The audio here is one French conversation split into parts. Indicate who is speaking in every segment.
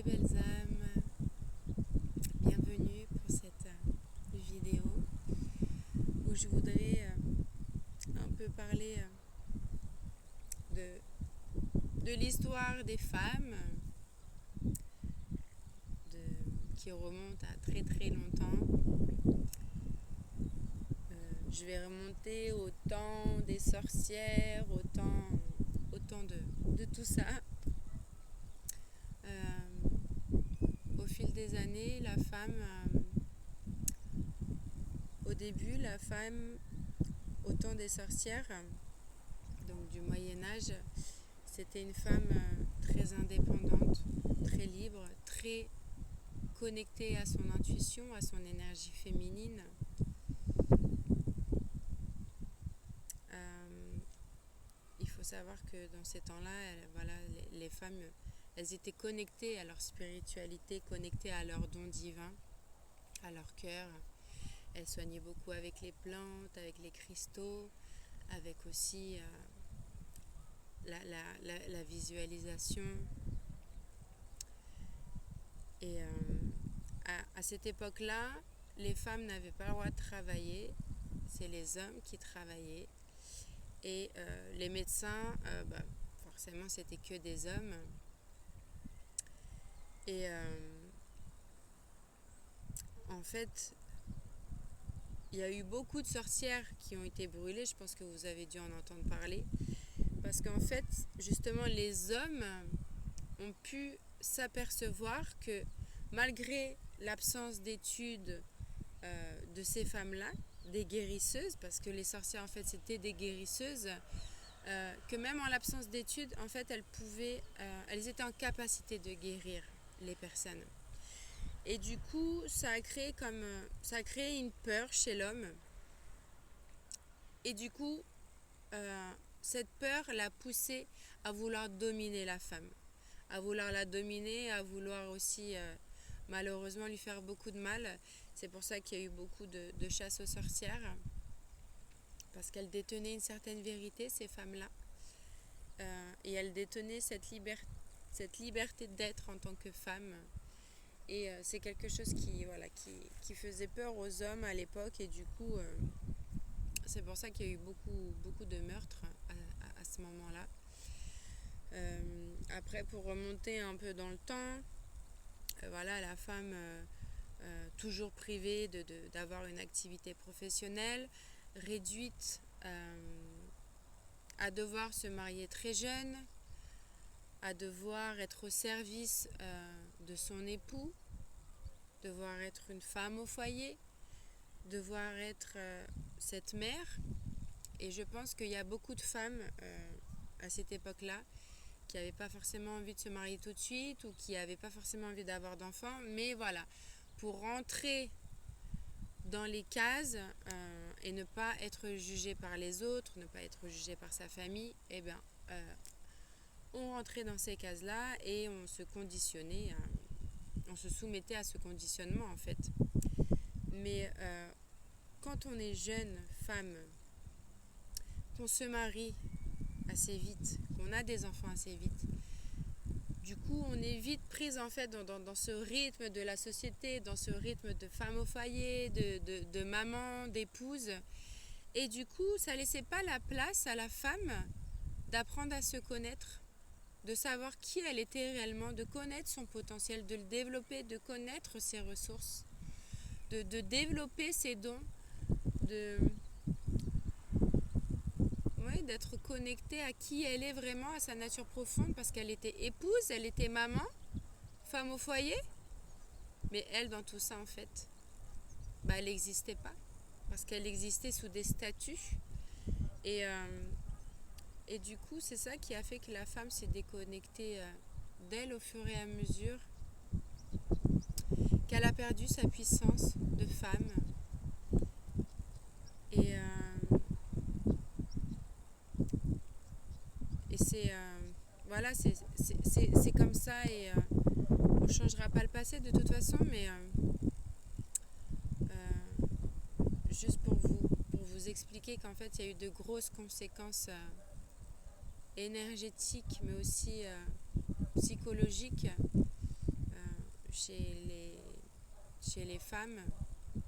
Speaker 1: belles âmes, bienvenue pour cette vidéo où je voudrais un peu parler de l'histoire des femmes qui remonte à très très longtemps. Je vais remonter au temps des sorcières, au temps de tout ça. Au fil des années, la femme, au début, la femme, au temps des sorcières, donc du Moyen-Âge, c'était une femme très indépendante, très libre, très connectée à son intuition, à son énergie féminine. Il faut savoir que dans ces temps-là, les femmes, elles étaient connectées à leur spiritualité, connectées à leurs dons divins, à leur cœur. Elles soignaient beaucoup avec les plantes, avec les cristaux, avec aussi la visualisation. Et à cette époque-là, les femmes n'avaient pas le droit de travailler, c'est les hommes qui travaillaient. Et les médecins, forcément, c'était que des hommes. Et en fait, il y a eu beaucoup de sorcières qui ont été brûlées. Je pense que vous avez dû en entendre parler. Parce qu'en fait, justement, les hommes ont pu s'apercevoir que malgré l'absence d'études de ces femmes-là, des guérisseuses, parce que les sorcières, en fait, c'était des guérisseuses, que même en l'absence d'études, en fait, elles étaient en capacité de guérir les personnes. Et du coup, ça a créé une peur chez l'homme. Et du coup, cette peur l'a poussé à vouloir dominer la femme, à vouloir la dominer, à vouloir aussi malheureusement lui faire beaucoup de mal. C'est pour ça qu'il y a eu beaucoup de chasse aux sorcières, parce qu'elles détenaient une certaine vérité, ces femmes-là, et elles détenaient cette liberté d'être en tant que femme. Et c'est quelque chose qui faisait peur aux hommes à l'époque, et du coup c'est pour ça qu'il y a eu beaucoup de meurtres à ce moment-là. Après, pour remonter un peu dans le temps, la femme toujours privée d'avoir une activité professionnelle, réduite à devoir se marier très jeune, à devoir être au service de son époux, devoir être une femme au foyer, devoir être cette mère. Et je pense qu'il y a beaucoup de femmes à cette époque-là qui n'avaient pas forcément envie de se marier tout de suite, ou qui n'avaient pas forcément envie d'avoir d'enfants, mais voilà, pour rentrer dans les cases et ne pas être jugée par les autres, ne pas être jugée par sa famille, on rentrait dans ces cases-là et on se conditionnait, on se soumettait à ce conditionnement en fait. Mais quand on est jeune femme, qu'on se marie assez vite, qu'on a des enfants assez vite, du coup on est vite prise en fait dans ce rythme de la société, dans ce rythme de femme au foyer, de maman, d'épouse, et du coup ça laissait pas la place à la femme d'apprendre à se connaître, de savoir qui elle était réellement, de connaître son potentiel, de le développer, de connaître ses ressources, de développer ses dons, d'être connectée à qui elle est vraiment, à sa nature profonde, parce qu'elle était épouse, elle était maman, femme au foyer, mais elle, dans tout ça, en fait, elle n'existait pas, parce qu'elle existait sous des statuts, et du coup, c'est ça qui a fait que la femme s'est déconnectée d'elle au fur et à mesure, qu'elle a perdu sa puissance de femme, et c'est comme ça, et on ne changera pas le passé de toute façon, mais juste pour vous expliquer qu'en fait il y a eu de grosses conséquences énergétiques, mais aussi psychologiques chez les femmes,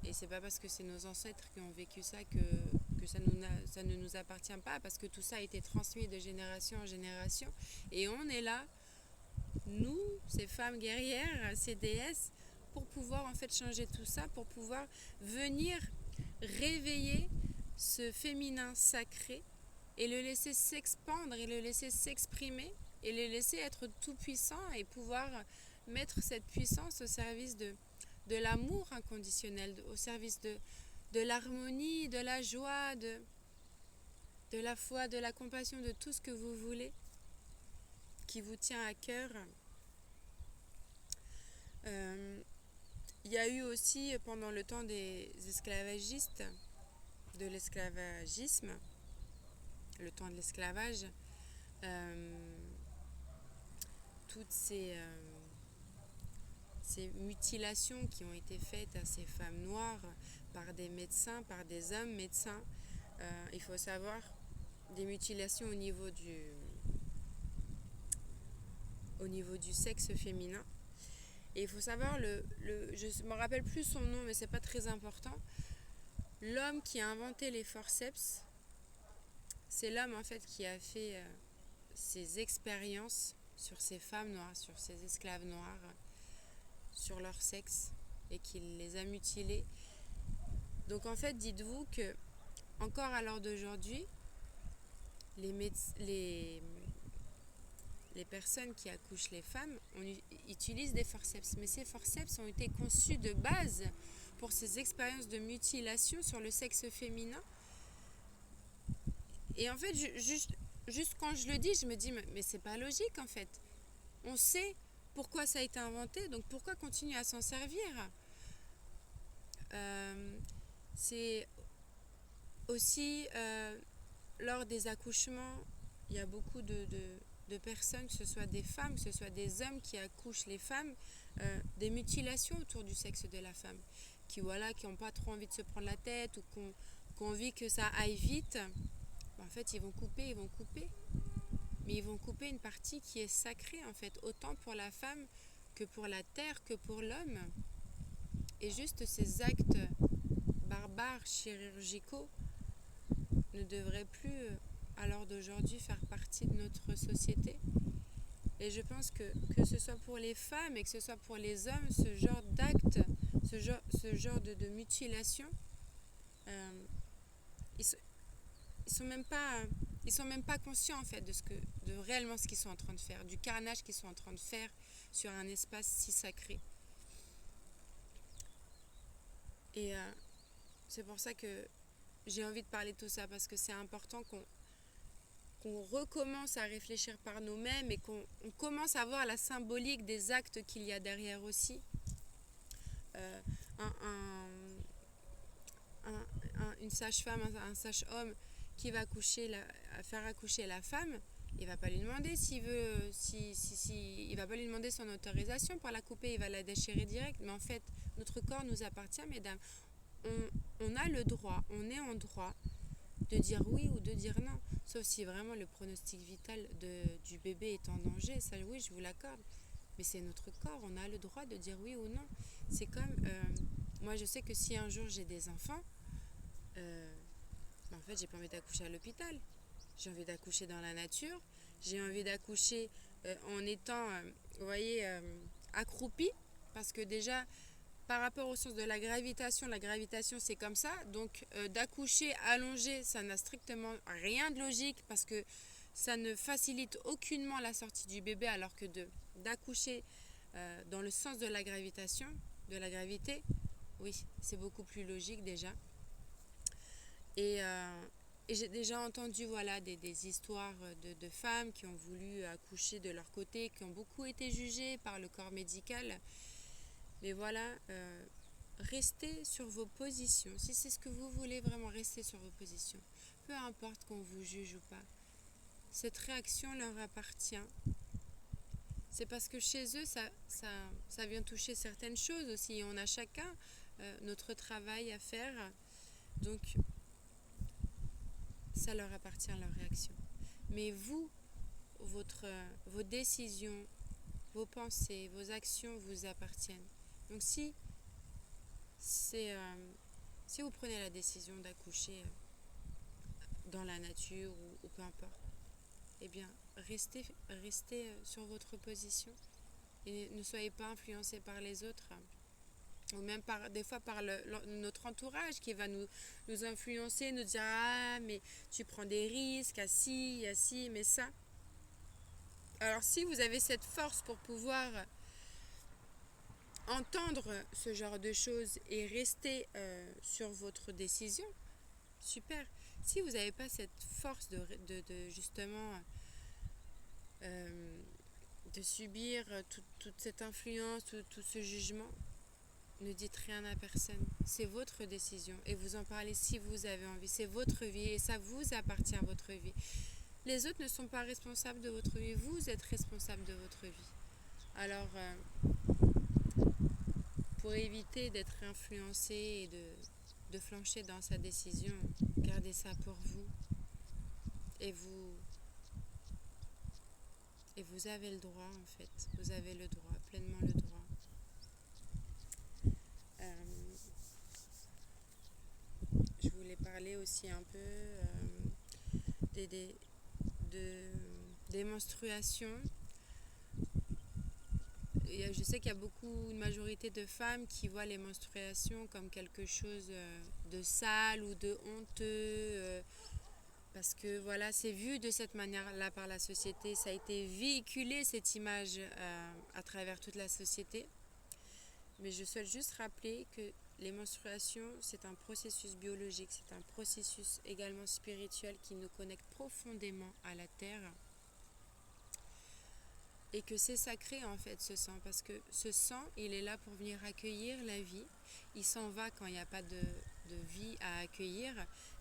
Speaker 1: et c'est pas parce que c'est nos ancêtres qui ont vécu ça que ça ne nous appartient pas, parce que tout ça a été transmis de génération en génération. Et on est là, nous, ces femmes guerrières, ces déesses, pour pouvoir en fait changer tout ça, pour pouvoir venir réveiller ce féminin sacré et le laisser s'expandre et le laisser s'exprimer et le laisser être tout puissant et pouvoir mettre cette puissance au service de l'amour inconditionnel, au service de l'harmonie, de la joie, de la foi, de la compassion, de tout ce que vous voulez, qui vous tient à cœur. Il y a eu aussi, pendant le temps des esclavagistes, de l'esclavagisme, le temps de l'esclavage, toutes ces mutilations qui ont été faites à ces femmes noires par des médecins, par des hommes médecins. Il faut savoir, des mutilations au niveau du sexe féminin. Et il faut savoir, je ne me rappelle plus son nom, mais c'est pas très important. L'homme qui a inventé les forceps, c'est l'homme en fait qui a fait ses expériences sur ces femmes noires, sur ces esclaves noirs, sur leur sexe, et qui les a mutilées. Donc en fait, dites-vous que encore à l'heure d'aujourd'hui, les personnes qui accouchent les femmes utilisent des forceps. Mais ces forceps ont été conçus de base pour ces expériences de mutilation sur le sexe féminin. Et en fait, juste quand je le dis, je me dis, mais c'est pas logique en fait. On sait pourquoi ça a été inventé, donc pourquoi continuer à s'en servir? C'est aussi lors des accouchements, il y a beaucoup de personnes, que ce soit des femmes, que ce soit des hommes qui accouchent les femmes, des mutilations autour du sexe de la femme, qui n'ont pas trop envie de se prendre la tête ou qui ont envie que ça aille vite. En fait, ils vont couper. Mais ils vont couper une partie qui est sacrée, en fait, autant pour la femme que pour la terre, que pour l'homme. Et juste ces actes barbares, chirurgicaux, ne devraient plus, à l'heure d'aujourd'hui, faire partie de notre société. Et je pense que ce soit pour les femmes et que ce soit pour les hommes, ce genre d'actes, ce genre de mutilation, ils sont même pas conscients en fait de réellement ce qu'ils sont en train de faire, du carnage qu'ils sont en train de faire sur un espace si sacré. Et c'est pour ça que j'ai envie de parler de tout ça, parce que c'est important qu'on recommence à réfléchir par nous-mêmes et qu'on commence à voir la symbolique des actes qu'il y a derrière aussi. Une sage-femme, un sage-homme qui va faire accoucher la femme, il va pas lui demander il va pas lui demander son autorisation pour la couper, il va la déchirer direct. Mais en fait, notre corps nous appartient, mesdames. On a le droit, on est en droit de dire oui ou de dire non, sauf si vraiment le pronostic vital du bébé est en danger. Ça, oui, je vous l'accorde. Mais c'est notre corps, on a le droit de dire oui ou non. C'est comme, moi je sais que si un jour j'ai des enfants, en fait j'ai pas envie d'accoucher à l'hôpital. J'ai envie d'accoucher dans la nature. J'ai envie d'accoucher en étant, vous voyez, accroupie. Parce que déjà, par rapport au sens de la gravitation c'est comme ça. Donc d'accoucher allongé, ça n'a strictement rien de logique, parce que ça ne facilite aucunement la sortie du bébé, alors que d'accoucher dans le sens de la gravitation, de la gravité, oui, c'est beaucoup plus logique déjà. Et j'ai déjà entendu des histoires de femmes qui ont voulu accoucher de leur côté, qui ont beaucoup été jugées par le corps médical. Mais voilà, restez sur vos positions. Si c'est ce que vous voulez, vraiment rester sur vos positions. Peu importe qu'on vous juge ou pas. Cette réaction leur appartient. C'est parce que chez eux, ça vient toucher certaines choses aussi. On a chacun notre travail à faire. Donc, ça leur appartient, leur réaction. Mais vous, vos décisions, vos pensées, vos actions vous appartiennent. Donc c'est, si vous prenez la décision d'accoucher dans la nature ou peu importe, eh bien, restez sur votre position et ne soyez pas influencés par les autres ou même des fois par notre entourage qui va nous influencer, nous dire ah mais tu prends des risques, ah si, mais ça. Alors si vous avez cette force pour pouvoir entendre ce genre de choses et rester sur votre décision, super. Si vous n'avez pas cette force de justement de subir toute cette influence, tout ce jugement, ne dites rien à personne. C'est votre décision et vous en parlez si vous avez envie. C'est votre vie et ça vous appartient, votre vie. Les autres ne sont pas responsables de votre vie. Vous êtes responsable de votre vie. Alors, pour éviter d'être influencé et de flancher dans sa décision, gardez ça pour vous. Et vous avez le droit, en fait. Vous avez le droit, pleinement le droit. Je voulais parler aussi un peu des menstruations. Je sais qu'il y a une majorité de femmes qui voient les menstruations comme quelque chose de sale ou de honteux. Parce que voilà, c'est vu de cette manière-là par la société. Ça a été véhiculé, cette image, à travers toute la société. Mais je souhaite juste rappeler que les menstruations, c'est un processus biologique, c'est un processus également spirituel qui nous connecte profondément à la terre. Et que c'est sacré en fait ce sang, parce que ce sang, il est là pour venir accueillir la vie. Il s'en va quand il n'y a pas de vie à accueillir,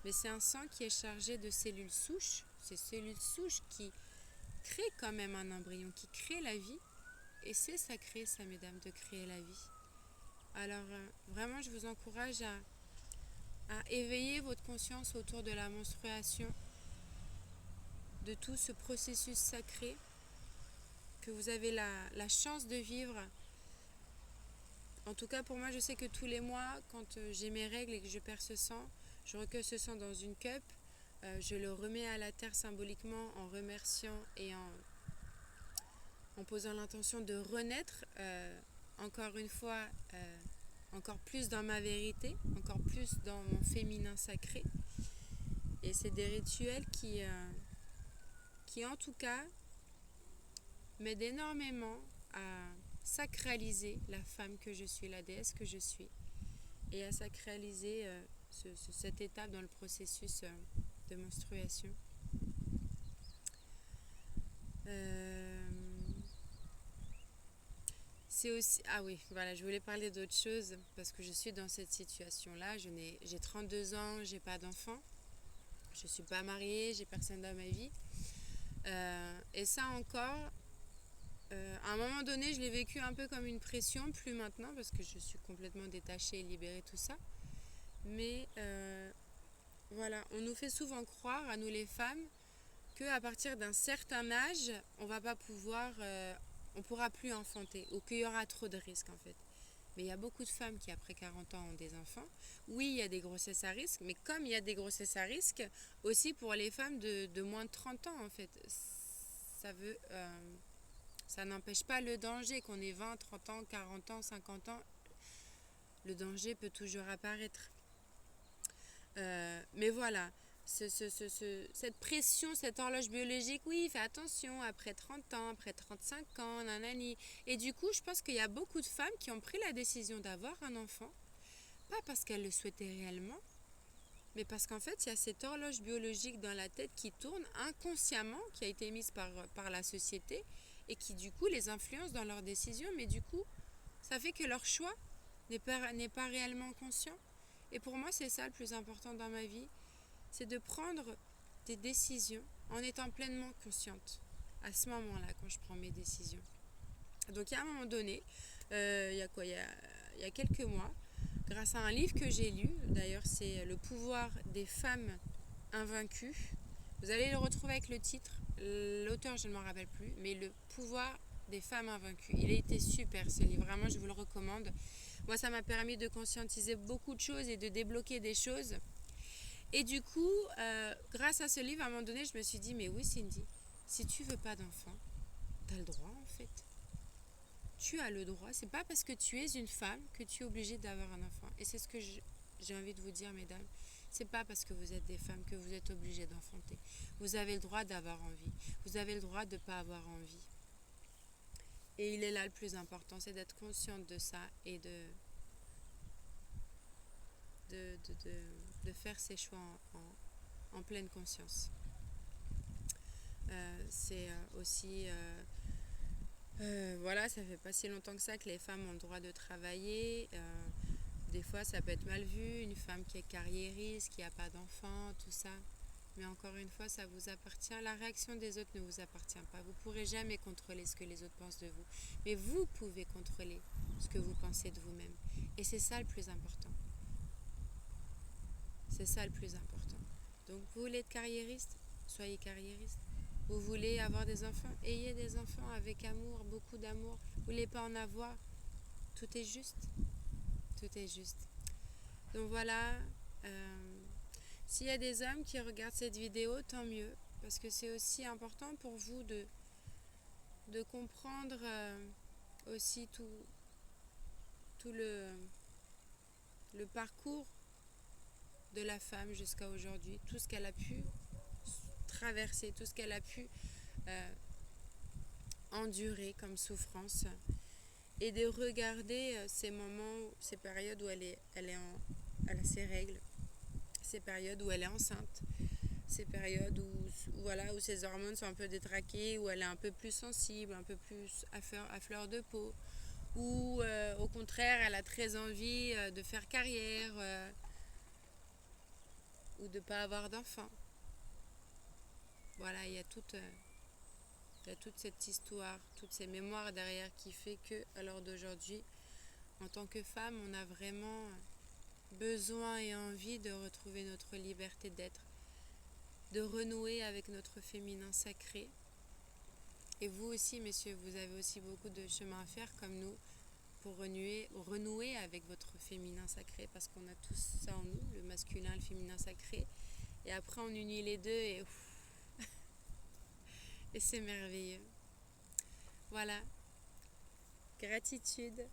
Speaker 1: mais c'est un sang qui est chargé de cellules souches. Ces cellules souches qui créent quand même un embryon, qui créent la vie. Et c'est sacré ça, mesdames, de créer la vie. Alors vraiment, je vous encourage à éveiller votre conscience autour de la menstruation, de tout ce processus sacré que vous avez la chance de vivre. En tout cas, pour moi, je sais que tous les mois, quand j'ai mes règles et que je perds ce sang, je recueille ce sang dans une cup, je le remets à la terre symboliquement en remerciant et en posant l'intention de renaître, encore une fois, encore plus dans ma vérité, encore plus dans mon féminin sacré. Et c'est des rituels qui en tout cas, m'aident énormément à sacraliser la femme que je suis, la déesse que je suis, et à sacraliser cette étape dans le processus de menstruation. C'est aussi... Ah oui, voilà, je voulais parler d'autre chose parce que je suis dans cette situation-là. J'ai 32 ans, j'ai pas d'enfant, je suis pas mariée, j'ai personne dans ma vie. Et ça encore, à un moment donné, je l'ai vécu un peu comme une pression, plus maintenant parce que je suis complètement détachée et libérée de tout ça. Mais voilà, on nous fait souvent croire, à nous les femmes, qu'à partir d'un certain âge, on va pas pouvoir, on pourra plus enfanter ou qu'il y aura trop de risques en fait. Mais il y a beaucoup de femmes qui après 40 ans ont des enfants. Oui, il y a des grossesses à risque, mais comme il y a des grossesses à risque, aussi pour les femmes de moins de 30 ans en fait. Ça n'empêche pas le danger, qu'on ait 20, 30 ans, 40 ans, 50 ans. Le danger peut toujours apparaître. Mais voilà, cette pression, cette horloge biologique, oui, fais attention, après 30 ans, après 35 ans, nanani. Et du coup, je pense qu'il y a beaucoup de femmes qui ont pris la décision d'avoir un enfant, pas parce qu'elles le souhaitaient réellement, mais parce qu'en fait, il y a cette horloge biologique dans la tête qui tourne inconsciemment, qui a été mise par la société, et qui du coup les influence dans leurs décisions, mais du coup, ça fait que leur choix n'est pas réellement conscient. Et pour moi, c'est ça le plus important dans ma vie, c'est de prendre des décisions en étant pleinement consciente à ce moment-là, quand je prends mes décisions. Donc, à un moment donné, il y a quelques mois, grâce à un livre que j'ai lu, d'ailleurs, c'est Le pouvoir des femmes invaincues. Vous allez le retrouver avec le titre, l'auteur, je ne m'en rappelle plus, mais Le pouvoir des femmes invaincues. Il a été super ce livre, vraiment je vous le recommande. Moi ça m'a permis de conscientiser beaucoup de choses et de débloquer des choses. Et du coup, grâce à ce livre, à un moment donné, je me suis dit, mais oui Cindy, si tu veux pas d'enfant, t'as le droit en fait. Tu as le droit, c'est pas parce que tu es une femme que tu es obligée d'avoir un enfant. Et c'est ce que j'ai envie de vous dire, mesdames. C'est pas parce que vous êtes des femmes que vous êtes obligées d'enfanter. Vous avez le droit d'avoir envie. Vous avez le droit de ne pas avoir envie. Et il est là le plus important, c'est d'être consciente de ça et de faire ses choix en pleine conscience. C'est aussi... voilà, ça fait pas si longtemps que ça que les femmes ont le droit de travailler. Des fois, ça peut être mal vu, une femme qui est carriériste, qui n'a pas d'enfant, tout ça. Mais encore une fois, ça vous appartient. La réaction des autres ne vous appartient pas. Vous ne pourrez jamais contrôler ce que les autres pensent de vous. Mais vous pouvez contrôler ce que vous pensez de vous-même. Et c'est ça le plus important. C'est ça le plus important. Donc, vous voulez être carriériste? Soyez carriériste. Vous voulez avoir des enfants? Ayez des enfants avec amour, beaucoup d'amour. Vous ne voulez pas en avoir? Tout est juste. Tout est juste. Donc voilà. S'il y a des hommes qui regardent cette vidéo, tant mieux. Parce que c'est aussi important pour vous de comprendre aussi tout le parcours de la femme jusqu'à aujourd'hui. Tout ce qu'elle a pu traverser, tout ce qu'elle a pu endurer comme souffrance. Et de regarder ces moments, ces périodes où elle a ses règles, ces périodes où elle est enceinte, ces périodes où ses hormones sont un peu détraquées, où elle est un peu plus sensible, un peu plus à fleur de peau, ou au contraire elle a très envie de faire carrière ou de ne pas avoir d'enfant. Voilà, il y a toute cette histoire, toutes ces mémoires derrière qui fait que à l'heure d'aujourd'hui, en tant que femme, on a vraiment besoin et envie de retrouver notre liberté d'être, de renouer avec notre féminin sacré. Et vous aussi, messieurs, vous avez aussi beaucoup de chemin à faire comme nous pour renouer avec votre féminin sacré, parce qu'on a tous ça en nous, le masculin, le féminin sacré. Et après, on unit les deux et c'est merveilleux. Voilà. Gratitude.